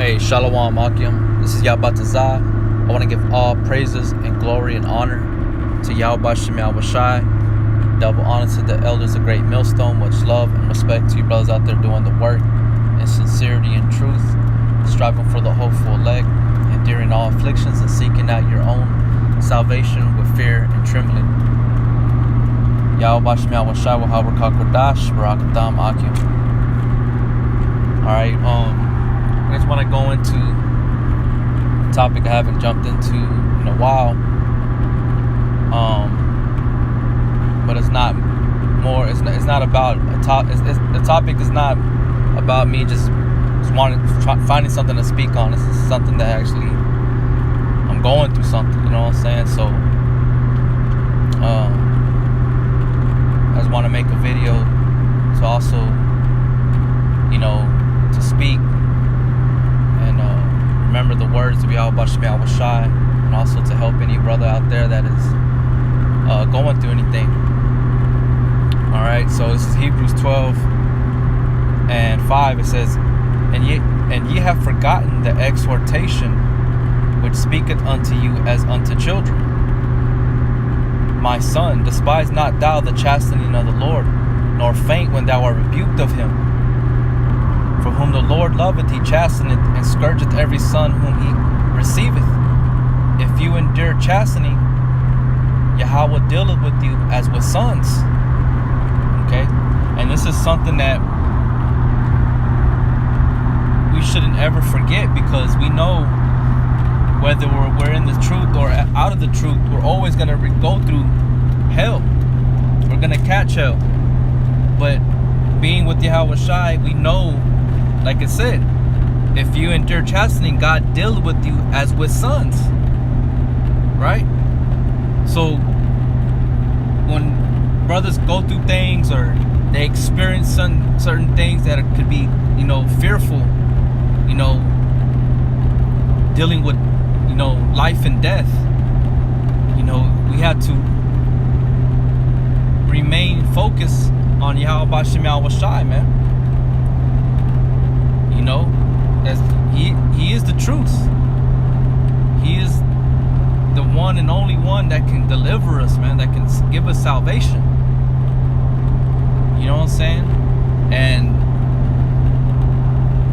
Hey, Shalom Akim. This is Yabatazah. I want to give all praises and glory and honor to Yahweh Shem Yahweh Shai. Double honor to the elders of Great Millstone. Much love and respect to you brothers out there doing the work in sincerity and truth, striving for the hopeful elect, enduring all afflictions and seeking out your own salvation with fear and trembling. Yahweh Shem Yahweh Shai Wahaber Kakodash Barakatam Akim. Alright, I just want to go into a topic I haven't jumped into in a while, but it's not more. It's not about a topic. The topic is not about me just finding something to speak on. This is something that actually I'm going through something. You know what I'm saying? So I just want to make a video to also, to speak. Remember the words of Yahweh Shem Yahweh Shai, and also to help any brother out there that is going through anything. Alright, so this is Hebrews 12 and 5. It says, And ye have forgotten the exhortation which speaketh unto you as unto children. My son, despise not thou the chastening of the Lord, nor faint when thou art rebuked of him. For whom the Lord loveth, he chasteneth, and scourgeth every son whom he receiveth. If you endure chastening, Yahweh dealeth with you as with sons. Okay? And this is something that we shouldn't ever forget, because we know whether we're in the truth or out of the truth, we're always going to go through hell. We're going to catch hell. But being with Yahweh Shai, we know, like it said, if you endure chastening, God deals with you as with sons. Right? So when brothers go through things, or they experience certain things that could be, fearful, dealing with, life and death, we have to remain focused on Yahweh Shem Yahweh Shai, man. As he is the truth. He is the one and only one that can deliver us, man, that can give us salvation. You know what I'm saying? And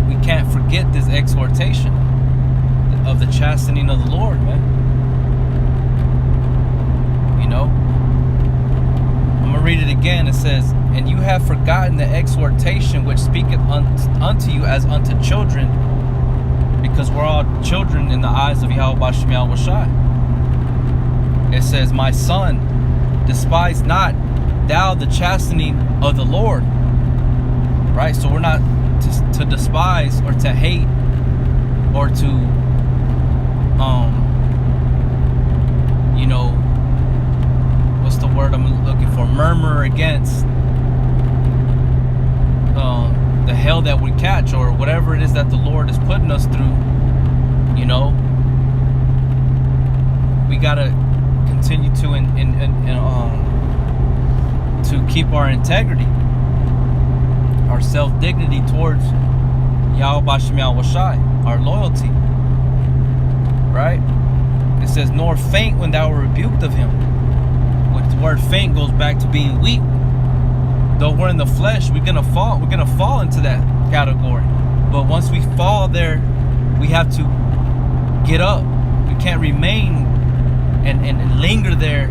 we can't forget this exhortation of the chastening of the Lord, man. I'm gonna read it again. It says, And you have forgotten the exhortation which speaketh unto you as unto children, because we're all children in the eyes of Yahweh Shem Yahweh Shai. It says, My son, despise not thou the chastening of the Lord. Right? So we're not to despise or to hate or to what's the word I'm looking for? Murmur against the hell that we catch, or whatever it is that the Lord is putting us through. We gotta continue to to keep our integrity, our self-dignity towards Yahweh Shem Yahweh Shai, our loyalty. Right? It says, Nor faint when thou art rebuked of him. Which the word faint goes back to being weak. Though we're in the flesh, we're gonna fall. We're gonna fall into that category. But once we fall there, we have to get up. We can't remain and linger there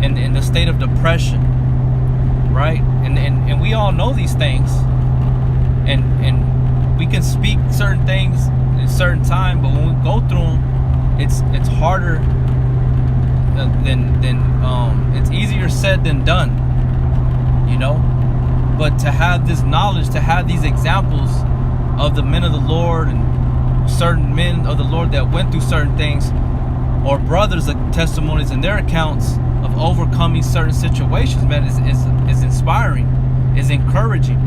in the state of depression. Right? And we all know these things. And we can speak certain things at a certain time, but when we go through them, it's harder than it's easier said than done. But to have this knowledge, to have these examples of the men of the Lord and certain men of the Lord that went through certain things, or brothers' testimonies and their accounts of overcoming certain situations, man, is inspiring, is encouraging.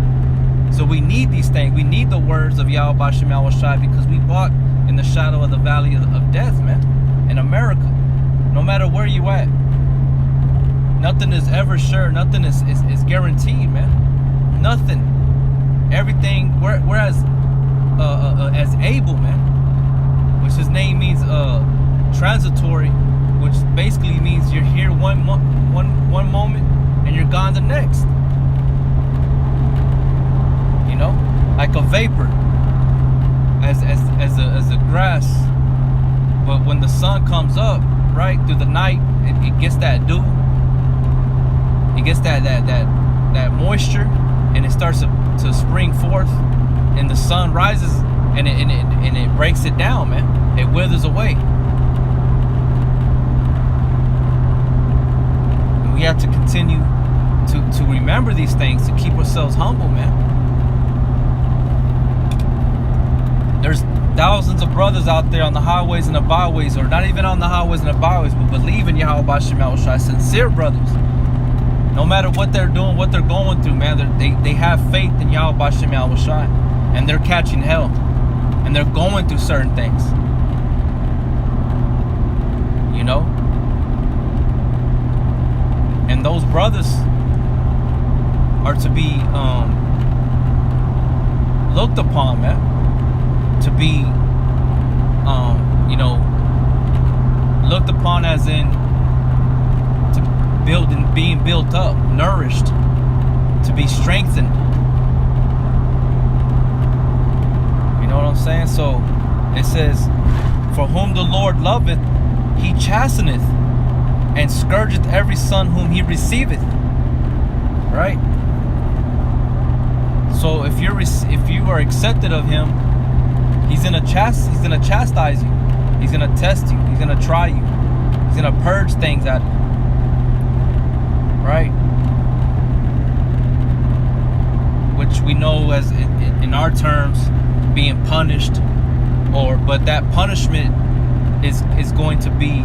So we need these things. We need the words of Yahweh Shem Yahweh Shai, because we walk in the shadow of the valley of death, man, in America. No matter where you at, nothing is ever sure. Nothing is guaranteed, man. Nothing. Everything. We're as able, man. name means transitory, which basically means you're here one moment and you're gone the next. You know, like a vapor, as a grass. But when the sun comes up, right through the night, it gets that dew. It gets that moisture, and it starts to spring forth, and the sun rises, and it breaks it down, man. It withers away. And we have to continue to remember these things, to keep ourselves humble, man. There's thousands of brothers out there on the highways and the byways, or not even on the highways and the byways, but believe in Yahweh B'Shem Yahushua, sincere brothers. No matter what they're doing, what they're going through, man, they have faith in Yahweh B'Shem Yahushua, and they're catching hell, and they're going through certain things. You know? And those brothers are to be looked upon, man. To be, you know, looked upon as in to build and being built up, nourished, to be strengthened. You know what I'm saying? So it says, for whom the Lord loveth, he chasteneth, and scourgeth every son whom he receiveth. Right? So if you are accepted of him, he's gonna chastise you. He's gonna test you. He's gonna try you. He's gonna purge things out of you. Right? Which we know as in our terms being punished, but that punishment is going to be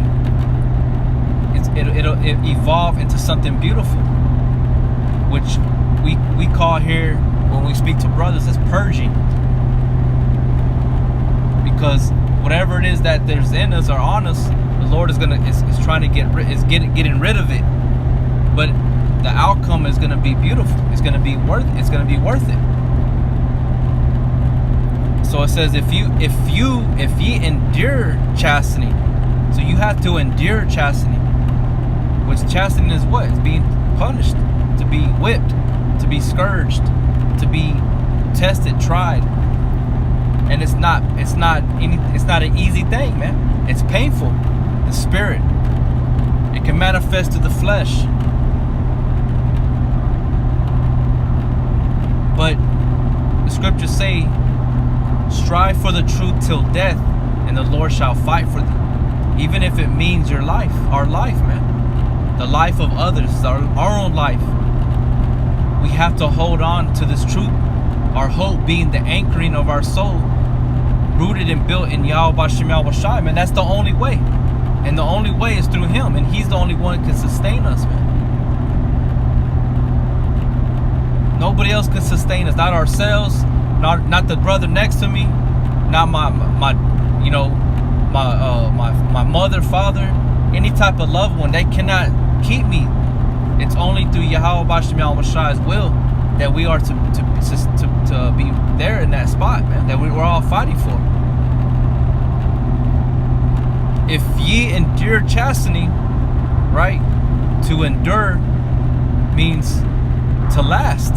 it'll evolve into something beautiful, which we call here when we speak to brothers as purging. Because whatever it is that there's in us or on us, the Lord is trying to getting rid of it. But the outcome is gonna be beautiful. It's gonna be worth it. So it says, if ye endure chastening, so you have to endure chastening. Which chastening is what? It's being punished, to be whipped, to be scourged, to be tested, tried. And it's not an easy thing, man. It's painful. The spirit. It can manifest to the flesh. But the scriptures say, strive for the truth till death, and the Lord shall fight for thee. Even if it means your life, our life, man. The life of others, our own life. We have to hold on to this truth. Our hope being the anchoring of our soul, rooted and built in Yahweh B'Shem Yahushua, man. That's the only way. And the only way is through him. And he's the only one that can sustain us, man. Nobody else can sustain us. Not ourselves. Not the brother next to me. Not my mother, father. Any type of loved one. They cannot keep me. It's only through Yahweh B'Shem Yahushua's will that we are to be there in that spot, man, that we're all fighting for. If ye endure chastening, right? To endure means to last.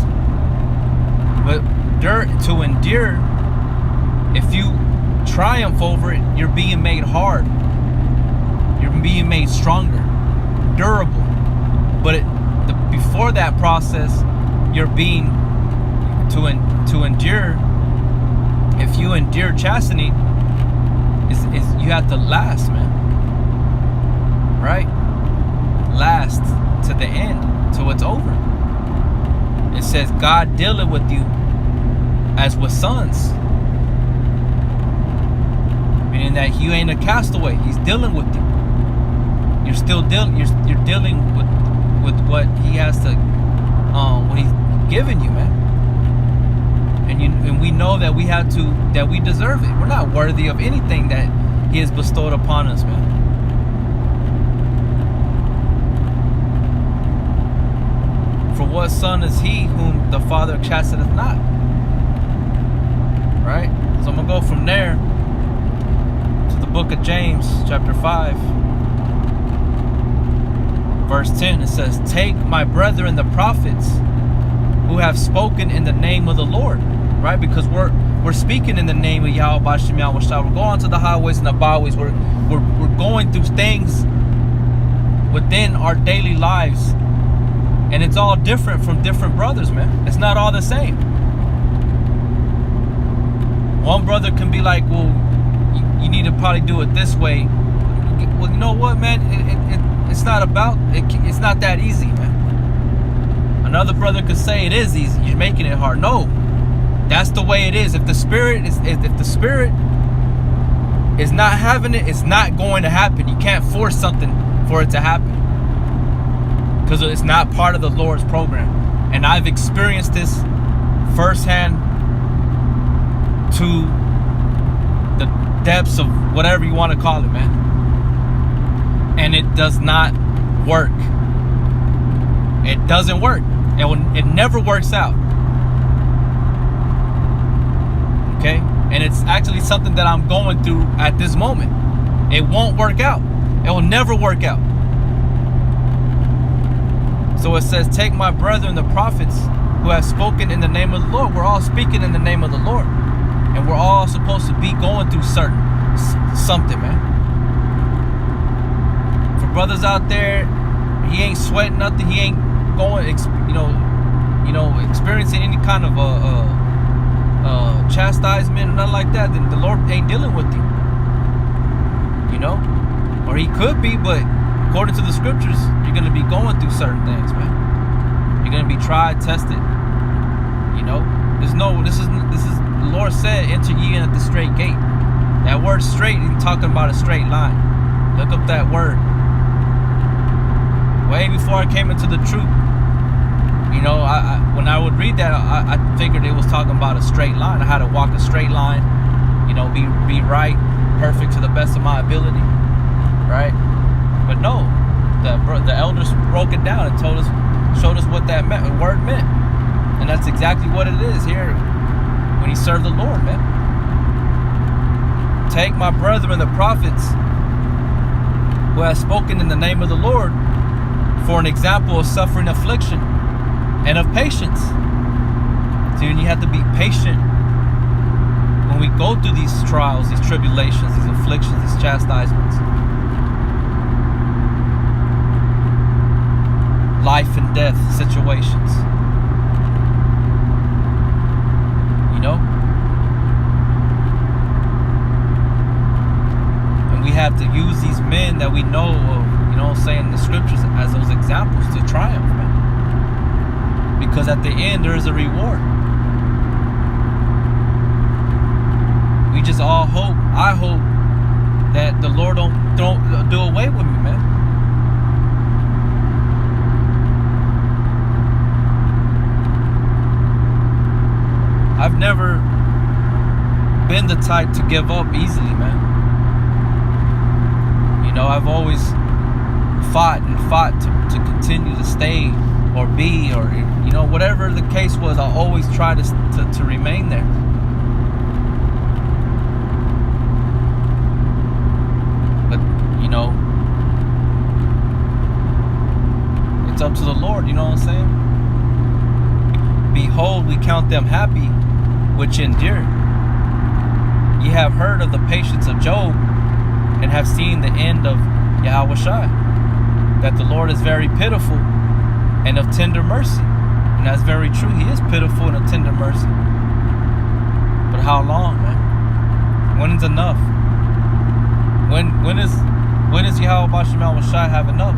But to endure, if you triumph over it, you're being made hard. You're being made stronger, durable. But before that process, you're being to endure. If you endure chastening, is you have to last, man. Right? Last to the end, till it's over. It says God dealeth with you as with sons, meaning that you ain't a castaway. He's dealing with you. You're still dealing. You're dealing with what he has to, what he's given you, man. And we know that that we deserve it. We're not worthy of anything that he has bestowed upon us, man. For what son is he whom the Father chasteneth not? Right? So I'm going to go from there to the book book of James, chapter 5, verse 10, it says, take my brethren the prophets who have spoken in the name of the Lord. Right? Because we're speaking in the name of Yahweh Bashem Yahweh Shai. We're going to the highways and the byways. We're going through things within our daily lives. And it's all different from different brothers, man. It's not all the same. One brother can be like, well, you need to probably do it this way. Well, you know what, man? It's not about it. It's not that easy, man. Another brother could say it is easy. You're making it hard. No, that's the way it is. If the spirit is not having it, it's not going to happen. You can't force something for it to happen because it's not part of the Lord's program. And I've experienced this firsthand to the depths of whatever you want to call it, man. And it does not work. It doesn't work. It never works out. Okay? And it's actually something that I'm going through at this moment. It won't work out. It will never work out. So it says, take my brethren, the prophets, who have spoken in the name of the Lord. We're all speaking in the name of the Lord. And we're all supposed to be going through something, man. For brothers out there, he ain't sweating nothing. He ain't going, experiencing any kind of chastisement or nothing like that. Then the Lord ain't dealing with you. You know, or he could be, but according to the scriptures, you're gonna be going through certain things, man. You're gonna be tried, tested. You know, this is the Lord said, enter ye in at the straight gate. That word straight, he's talking about a straight line. Look up that word. Way before I came into the truth, you know, when I would read that, I figured it was talking about a straight line. I had to walk a straight line, you know, be right, perfect to the best of my ability, right? But no, the elders broke it down and showed us what that word meant. And that's exactly what it is here when you serve the Lord, man. Take my brethren, the prophets, who have spoken in the name of the Lord, for an example of suffering, affliction, and of patience. So you have to be patient when we go through these trials, these tribulations, these afflictions, these chastisements. Life and death situations. You know? And we have to use these men that we know of, you know what I'm saying, the scriptures as those examples to triumph, man. Because at the end there is a reward. We just all hope, I hope, that the Lord don't do away with me, man. I've never been the type to give up easily, man. You know, I've always fought to continue to stay or be, or, you know, whatever the case was, I always try to remain there. But, you know, it's up to the Lord, you know what I'm saying? Behold, we count them happy which endure. Ye have heard of the patience of Job, and have seen the end of Yahweh Shai, that the Lord is very pitiful and of tender mercy. And that's very true. He is pitiful and of tender mercy. But how long, man? When is enough? When is Yahweh Bashem Yahweh Shai have enough?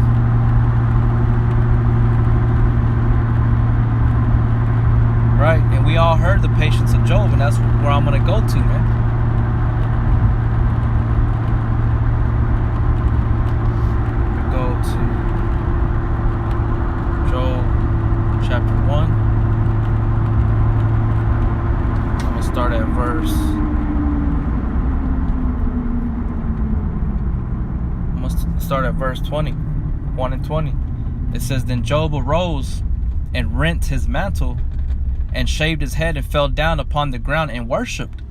Right? And we all heard the patience of Job, and that's where I'm gonna go to, man. Go to Job chapter 1. I'm gonna start at verse. I'm gonna start at verse 20, 1 and 20. It says, then Job arose and rent his mantle, and shaved his head, and fell down upon the ground and worshipped.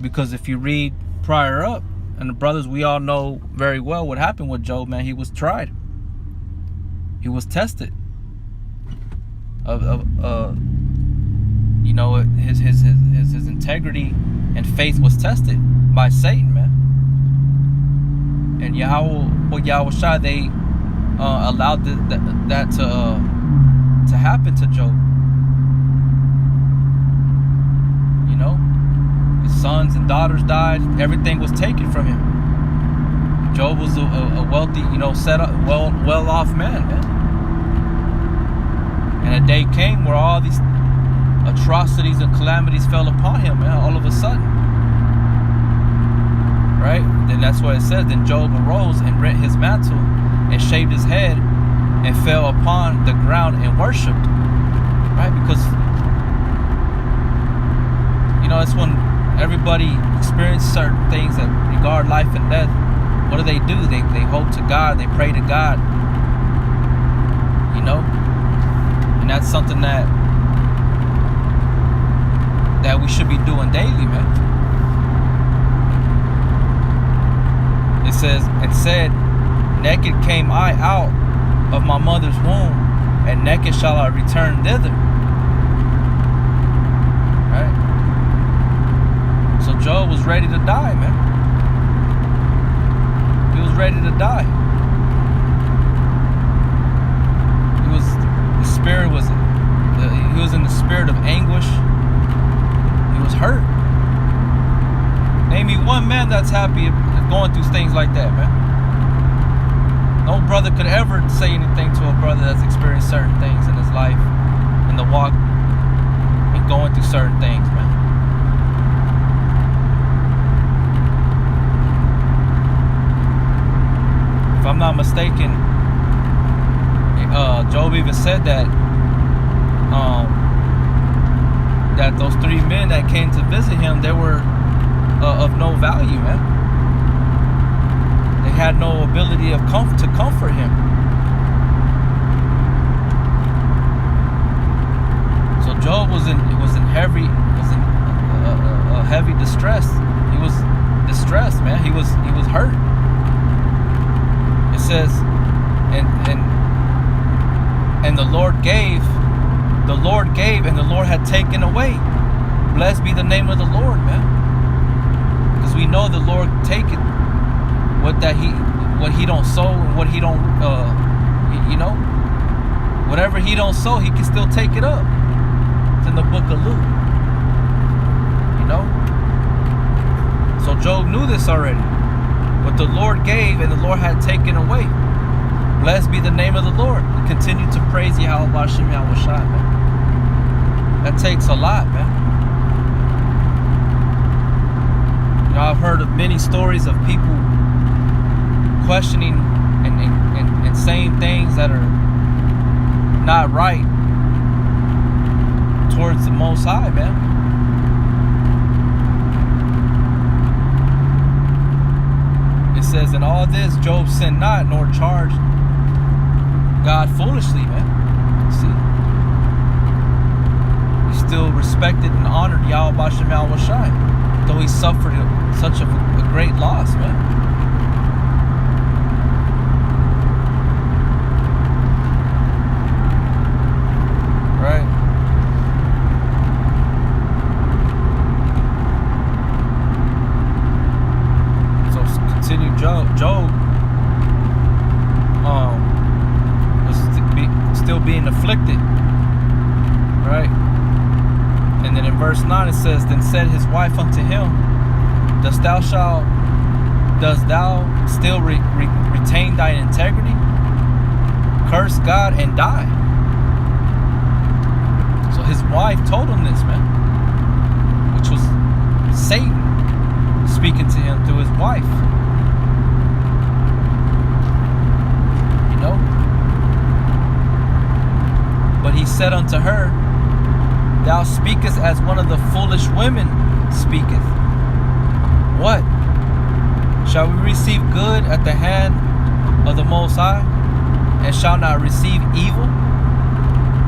Because if you read prior up, And the brothers, we all know very well what happened with Job, man. He was tried. He was tested. His integrity and faith was tested by Satan, man. And Yahweh Shai, they allowed that to happen to Job. You know, his sons and daughters died. Everything was taken from him. Job was a wealthy, set up, well-off man. And a day came where all these atrocities and calamities fell upon him, man, all of a sudden. Right? Then that's what it says. Then Job arose and rent his mantle and shaved his head and fell upon the ground and worshipped. Right? Because, it's when everybody experiences certain things that regard life and death. What do? They hope to God. They pray to God. And that's something that we should be doing daily, man. It says, "And said, naked came I out of my mother's womb, and naked shall I return thither." Right? So Job was ready to die, man. He was ready to die. He was in the spirit of anguish. He was hurt. Name me one man that's happy going through things like that, man. No brother could ever say anything to a brother that's experienced certain things in his life, in the walk, and going through certain things, man. If I'm not mistaken, Job even said that those 3 men that came to visit him, they were of no value, man. They had no ability to comfort him. So Job was in heavy distress. He was distressed, man. He was hurt. It says, and the Lord gave, and the Lord had taken away. Blessed be the name of the Lord, man. Because we know the Lord taketh what he don't sow and what he don't, whatever he don't sow, he can still take it up. It's in the book of Luke. So Job knew this already. What the Lord gave and the Lord had taken away. Blessed be the name of the Lord. We continue to praise Yahweh Bashem Yahweh Shai, man. That takes a lot, man. I've heard of many stories of people questioning and saying things that are not right towards the Most High, man. It says, in all this, Job sinned not, nor charged God foolishly, man. See? He still respected and honored Yahweh Bashem Yahweh Shai, though he suffered such a great loss, man. Right? So continue. Job was still being afflicted, right? And then in verse 9 it says, then said his wife unto him, dost thou still retain thine integrity? Curse God and die. So his wife told him this, man, which was Satan speaking to him through his wife. But he said unto her, thou speakest as one of the foolish women speaketh. What? Shall we receive good at the hand of the Most High, and shall not receive evil?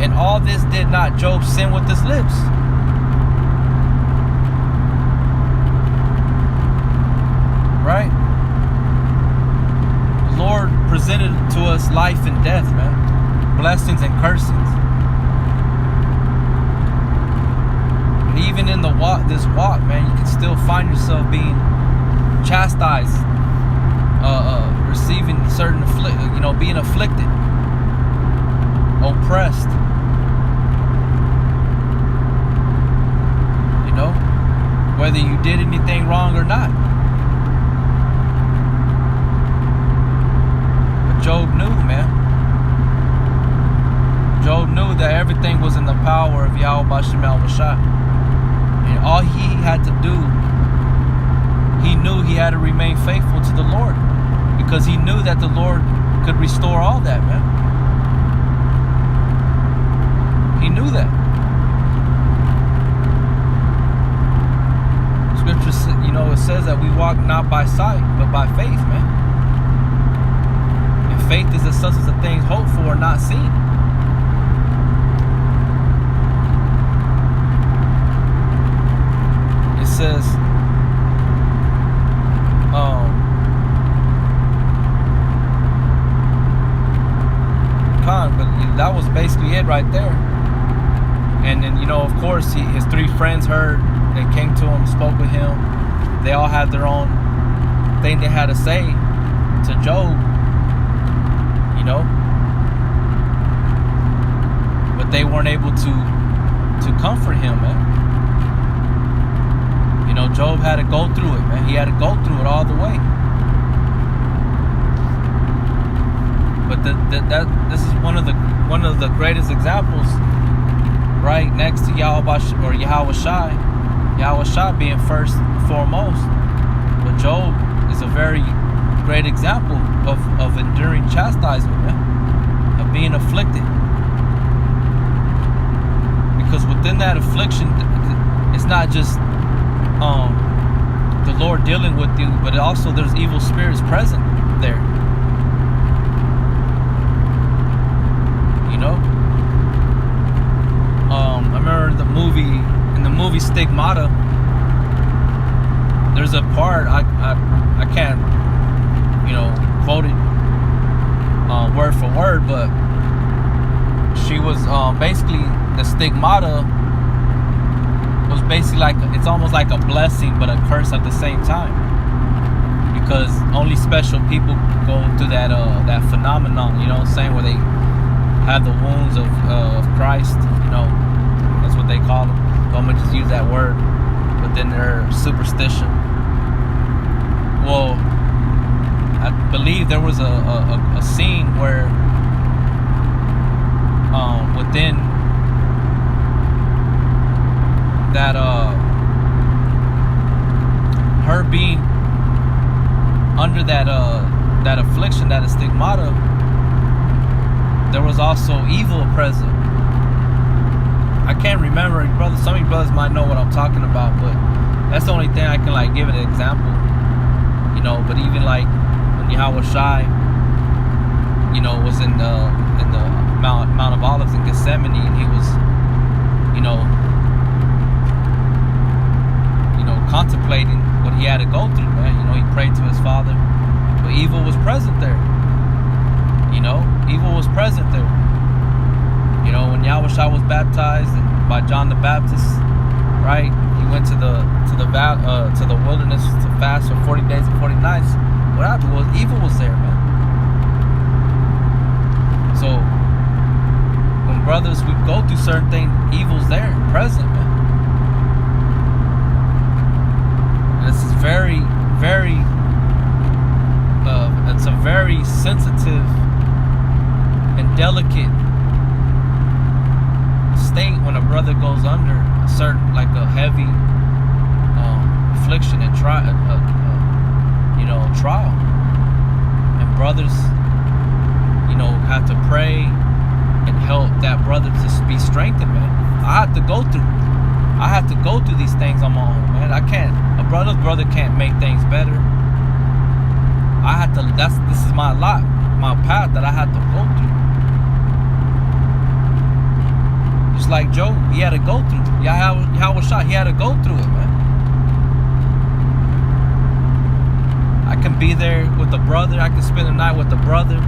And all this did not Job sin with his lips. Right? life and death, man. Blessings and cursings. And even in this walk, man, you can still find yourself being chastised, receiving certain being afflicted, oppressed. Whether you did anything wrong or not. But Job knew, man. Job knew that everything was in the power of Yahweh Bashem Al-Bashai. And all he had to do, he knew he had to remain faithful to the Lord. Because he knew that the Lord could restore all that, man. He knew that. Scripture, it says that we walk not by sight, but by faith, man. And faith is the substance of things hoped for, not seen. It says, but that was basically it right there. And then, of course, his 3 friends heard. They came to him, spoke with him. They all had their own thing they had to say to Job, but they weren't able to comfort him, man. Job had to go through it, man. He had to go through it all the way. But this is one of the greatest examples, right next to Yahweh Shai. Yahweh Shai being first and foremost. But Job is a very great example of enduring chastisement, man, of being afflicted. Because within that affliction, it's not just the Lord dealing with you, but also there's evil spirits present there. I remember in the movie Stigmata, there's a part I can't quote it word for word, but she was basically, the stigmata was basically it's almost like a blessing but a curse at the same time, because only special people go through that phenomenon, where they have the wounds of Christ, that's what they call them. So I'm gonna just use that word within their superstition. Well, I believe there was a scene where within that her being under that affliction, that stigmata, there was also evil present. I can't remember, brother. Some of you brothers might know what I'm talking about, but that's the only thing I can give it an example. But even when Yahweh Shai, was in the Mount of Olives in Gethsemane, and he was, contemplating what he had to go through, man. He prayed to his Father, but evil was present there. Evil was present there. When Yahweh Shai was baptized by John the Baptist, right? He went to the wilderness to fast for 40 days and 40 nights. What happened was evil was there, man. So when brothers would go through certain things, evil's there, present, man. And this is very, very, it's a very sensitive and delicate state when a brother goes under a certain, a heavy affliction and trial. And brothers, have to pray and help that brother to be strengthened, man. I have to go through these things on my own, man. I can't. A brother can't make things better. This is my lot, my path that I had to go through. Just like Job, he had to go through. Yahweh Shai, he had to go through it, man. I can be there with the brother. I can spend the night with the brother.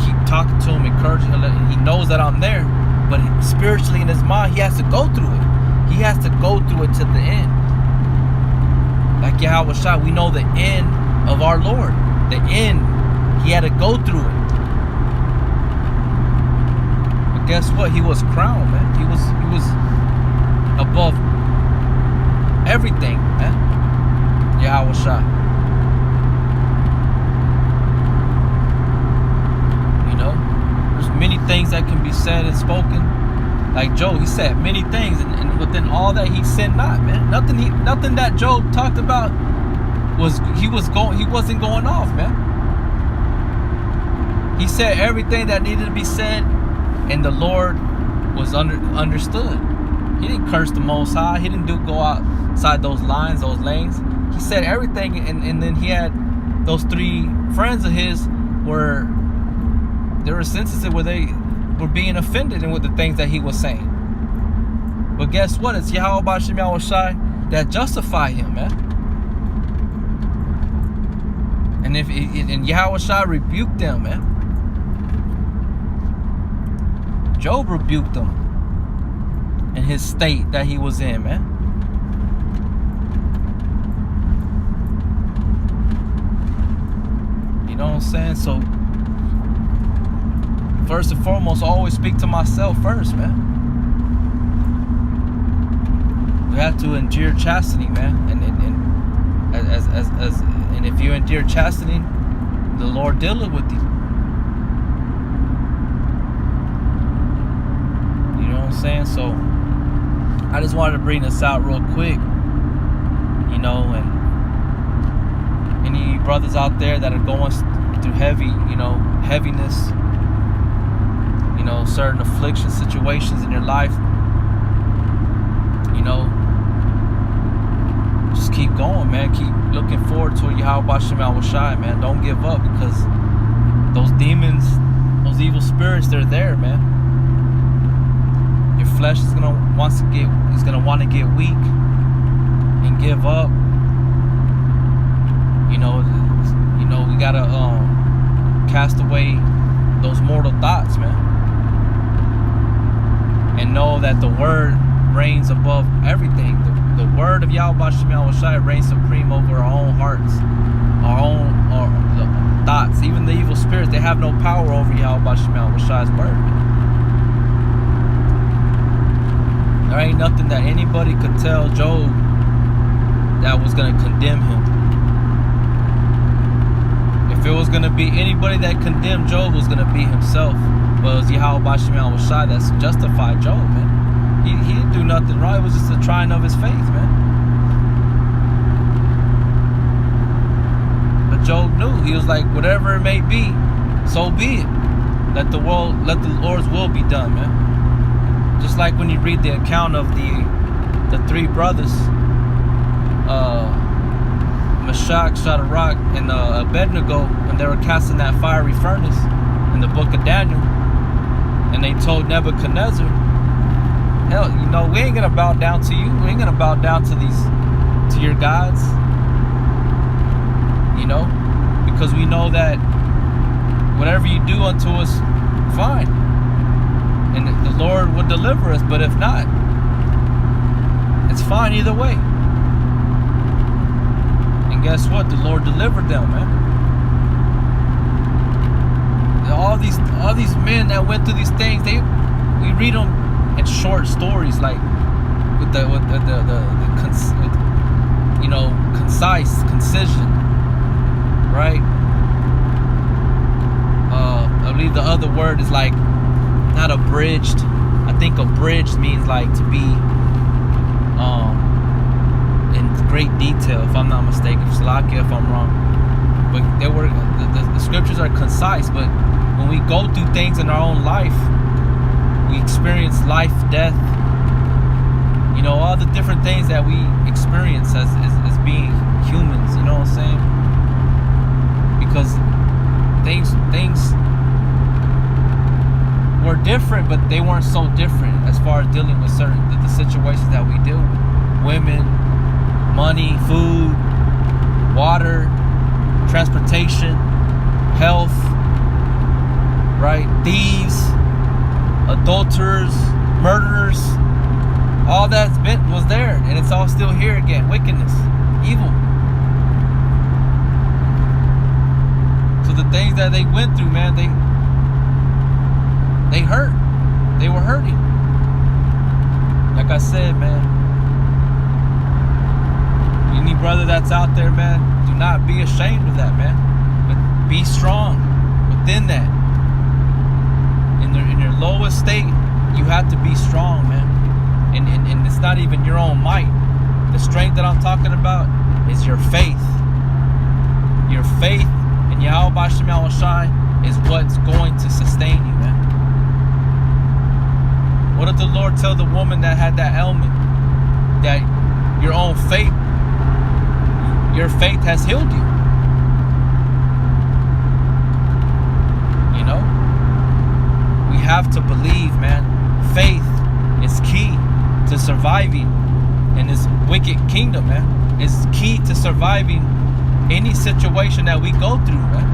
Keep talking to him, encouraging him. He knows that I'm there, but spiritually in his mind, he has to go through it. He has to go through it to the end. Like Yahweh Shai, we know the end of our Lord. The end, he had to go through it. But guess what? He was crowned, man. He was above everything, man. Yahweh Shai. You know, there's many things that can be said and spoken. Like Job, he said many things, and within all that he sinned not, man. Nothing that Job talked about he wasn't going off, man. He said everything that needed to be said, and the Lord was understood. He didn't curse the Most High. He didn't go outside those lines, those lanes. He said everything, and then he had those three friends of his where there were instances where they were being offended with the things that he was saying. But guess what? It's Yahweh B'Shem Yahweh Shai that justify him, man. And Yahweh Shai rebuked them, man. Job rebuked him in his state that he was in, man. You know what I'm saying? So first and foremost, I always speak to myself first, man. We have to endure chastening, man. And if you endure chastening, the Lord dealeth with you. You know what I'm saying? So I just wanted to bring this out real quick. You know, and any brothers out there that are going through heaviness, you know, certain affliction situations in your life, you know, just keep going, man. Keep looking forward to Yahweh B'Shem Yahweh Shai, man. Don't give up, because those demons, those evil spirits, they're there, man. Your flesh is gonna want to get weak and give up. You know, we gotta cast away those mortal thoughts, man. And know that the word reigns above everything. The word of Yahweh B'Shem Yahweh Shai reigns supreme over our own hearts, our thoughts. Even the evil spirits, they have no power over Yahweh B'Shem Yahweh Shai's word. There ain't nothing that anybody could tell Job that was going to condemn him. If it was going to be anybody that condemned Job, it was going to be himself. But it was Yahweh B'Shem Yahweh Shai that's justified Job, man. He didn't do nothing wrong. It was just a trying of his faith, man. But Job knew. He was like, whatever it may be, so be it. Let the Lord's will be done, man. Just like when you read the account of the three brothers, Meshach, Shadrach, and Abednego, when they were cast in that fiery furnace in the book of Daniel, and they told Nebuchadnezzar, hell, you know, we ain't gonna bow down to you. We ain't gonna bow down to your gods. You know, because we know that whatever you do unto us, fine, and the Lord will deliver us. But if not, it's fine either way. And guess what? The Lord delivered them, man. All these men that went through these things, we read them in short stories, like with concise concision, right? I believe the other word is like not abridged. I think abridged means like to be in great detail, if I'm not mistaken. Salakia if I'm wrong. But the scriptures are concise. But when we go through things in our own life, we experience life, death, you know, all the different things that we experience as being humans, you know what I'm saying? Because things were different, but they weren't so different as far as dealing with the situations that we deal with. Women, money, food, water, transportation, health, right? Thieves, adulterers, murderers, all that's was there, and it's all still here again. Wickedness, evil. So the things that they went through, man, they hurt. They were hurting. Like I said, man, any brother that's out there, man, do not be ashamed of that, man. But be strong within that. In your lowest state, you have to be strong, man. And it's not even your own might. The strength that I'm talking about is your faith. Your faith in Yahweh Bashem Yahushai is what's going to sustain you, man. What did the Lord tell the woman that had that ailment? That your own faith, your faith has healed you. You know? We have to believe, man. Faith is key to surviving in this wicked kingdom, man. It's key to surviving any situation that we go through, man.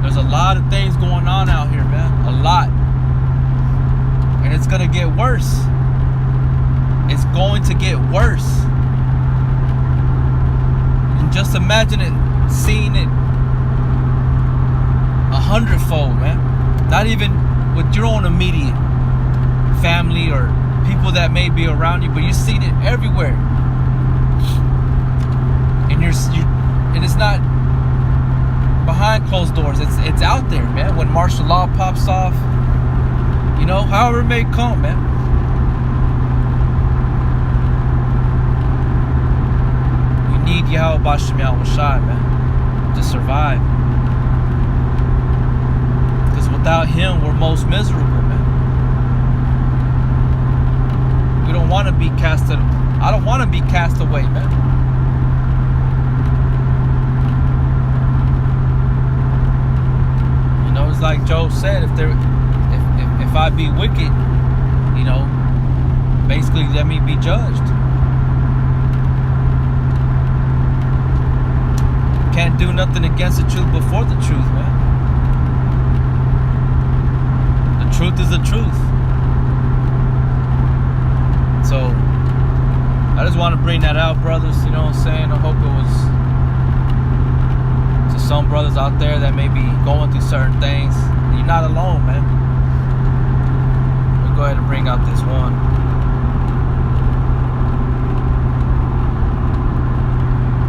There's a lot of things going on out here, man. A lot. And it's gonna get worse. It's going to get worse. And just imagine it, seeing it 100-fold, man. Not even with your own immediate family or people that may be around you, but you're seeing it everywhere. And and it's not behind closed doors. It's out there, man. When martial law pops off, you know, however it may come, man. We need Yahweh Bashem Yahushai, man, to survive. Because without Him, we're most miserable, man. We don't want to be casted. I don't want to be cast away, man. You know, it's like Job said, if I be wicked, you know, basically let me be judged. Can't do nothing against the truth before the truth, man. The truth is the truth. So I just want to bring that out, brothers. You know what I'm saying? I hope it was to some brothers out there that may be going through certain things. You're not alone, man. We'll go ahead and bring out this one.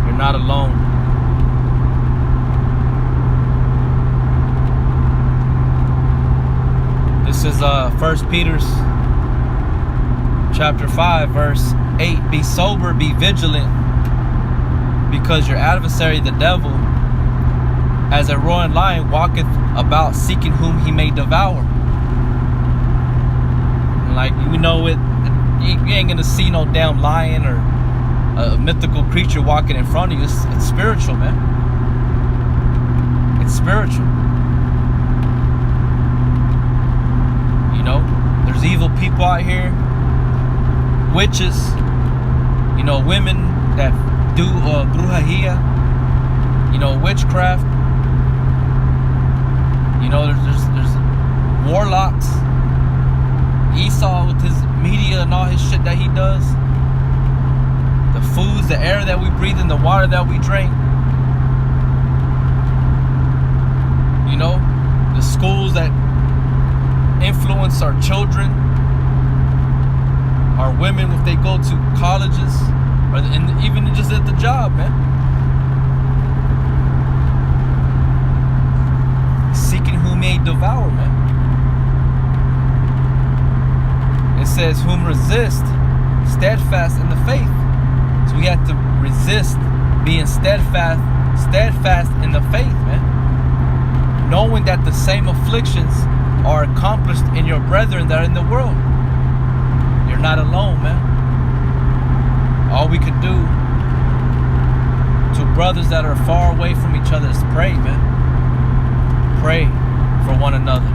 You're not alone. This is 1 Peter's chapter 5, verse 8. Be sober, be vigilant, because your adversary, the devil, as a roaring lion, walketh about seeking whom he may devour. And like, you know, you ain't gonna see no damn lion or a mythical creature walking in front of you. It's spiritual, man. It's spiritual. You know, there's evil people out here, witches, you know, women that do brujeria, you know, witchcraft. You know, there's warlocks. Esau with his media and all his shit that he does. The foods, the air that we breathe, and the water that we drink. You know, the schools that influence our children, our women if they go to colleges, or even just at the job, man. Seeking whom may devour, man. It says, whom resist, steadfast in the faith. So we have to resist being steadfast in the faith, man. Knowing that the same afflictions are accomplished in your brethren that are in the world. You're not alone, man. All we could do to brothers that are far away from each other is pray, man. Pray for one another,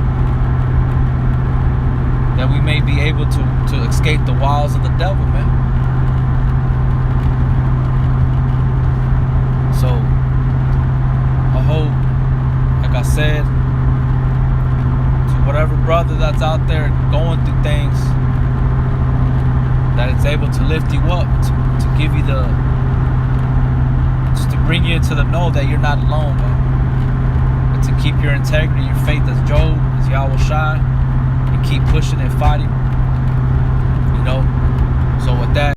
that we may be able to escape the wiles of the devil, man. So I hope said, to whatever brother that's out there going through things, that it's able to lift you up, to give you just to bring you into the know that you're not alone, man. But to keep your integrity, your faith as Job, as Yahweh Shai, and keep pushing and fighting, you know. So with that,